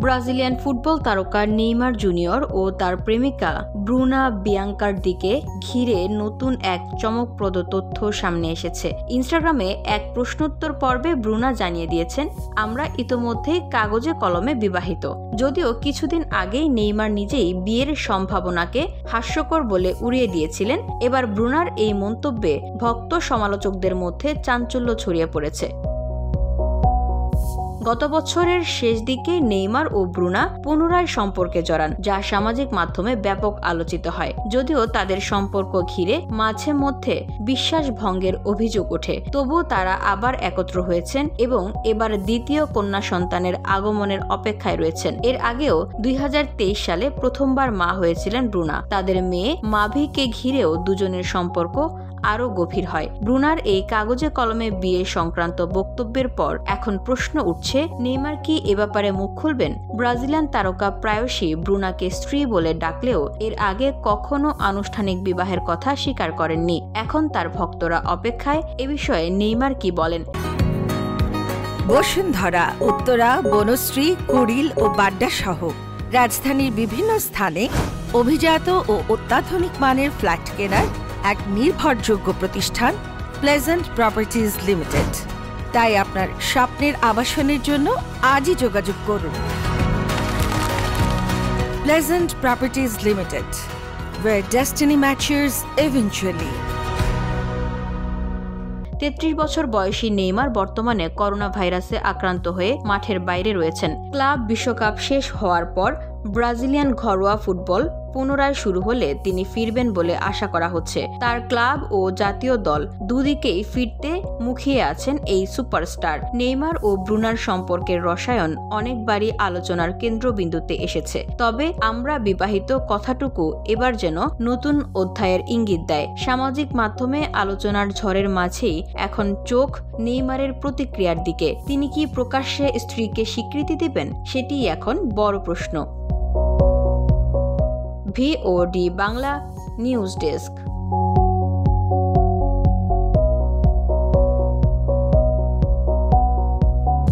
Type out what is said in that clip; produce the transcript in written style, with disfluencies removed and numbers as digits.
Brazilian football তারকা Neymar junior ও তার প্রেমিকা ব্রুনা বিয়াঙ্কার দিকে ঘিরে নতুন এক চমকপ্রদ তথ্য সামনে এসেছে। ইনস্টাগ্রামে এক প্রশ্নোত্তর পর্বে ব্রুনা জানিয়ে দিয়েছেন, আমরা ইতোমধ্যেই কাগজে কলমে বিবাহিত। যদিও কিছুদিন আগেই নেইমার নিজেই বিয়ের সম্ভাবনাকে হাস্যকর বলে উড়িয়ে দিয়েছিলেন, এবার ব্রুনার এই মন্তব্যে ভক্ত সমালোচকদের মধ্যে চাঞ্চল্য ছড়িয়ে পড়েছে। গত বছরের শেষ দিকে নেইমার ও ব্রুনা পুনরায় সম্পর্কে জড়ান, যা সামাজিক মাধ্যমে ব্যাপক আলোচিত হয়। যদিও তাদের সম্পর্ক ঘিরে মাঝে মধ্যে বিশ্বাস ভঙ্গের অভিযোগ ওঠে, তবুও তারা আবার একত্র হয়েছেন এবং এবার দ্বিতীয় কন্যা সন্তানের আগমনের অপেক্ষায় রয়েছেন। এর আগেও 2023 সালে প্রথমবার মা হয়েছিলেন ব্রুনা। তাদের মেয়ে মাভিকে ঘিরেও দুজনের সম্পর্ক আরও গভীর হয়। ব্রুনার এই কাগজে কলমে বিয়ে সংক্রান্ত বক্তব্যের পর এখন প্রশ্ন উঠছে, নেইমার কি এ ব্যাপারে মুখ খুলবেন? ব্রাজিলিয়ান তারকা প্রায়শই ব্রুনাকে স্ত্রী বলে ডাকলেও এর আগে কখনো আনুষ্ঠানিক বিবাহের কথা স্বীকার করেননি। এখন তার ভক্তরা অপেক্ষায় এ বিষয়ে নেইমার কি বলেন। বসুন্ধরা, উত্তরা, বনশ্রী, কুড়িল ও বাড্ডা সহ রাজধানীর বিভিন্ন স্থানে অভিজাত ও অত্যাধুনিক মানের ফ্ল্যাট কেনার এক নির্ভরযোগ্য প্রতিষ্ঠান প্লেজেন্ট প্রপার্টিজ লিমিটেড। তাই আপনার স্বপ্নের আবাসনের জন্য আজই যোগাযোগ করুন। Pleasant properties limited, where destiny matches eventually। 33 বছর বয়সী নেইমার বর্তমানে করোনা ভাইরাসে আক্রান্ত হয়ে মাঠের বাইরে রয়েছেন। ক্লাব বিশ্বকাপ শেষ হওয়ার পর ব্রাজিলিয়ান ঘরোয়া ফুটবল পুনরায় শুরু হলে তিনি ফিরবেন বলে আশা করা হচ্ছে। তার ক্লাব ও জাতীয় দল দুদিকেই ফিরতে মুখিয়ে আছেন এই সুপারস্টার। নেইমার ও ব্রুনার সম্পর্কের রসায়ন অনেকবারই আলোচনার কেন্দ্রবিন্দুতে এসেছে। তবে আমরা বিবাহিত কথাটুকু এবার যেন নতুন অধ্যায়ের ইঙ্গিত দেয়। সামাজিক মাধ্যমে আলোচনার ঝড়ের মাঝেই এখন চোখ নেইমারের প্রতিক্রিয়ার দিকে। তিনি কি প্রকাশ্যে স্ত্রীকে স্বীকৃতি দিবেন? সেটিই এখন বড় প্রশ্ন। VOD Bangla news desk.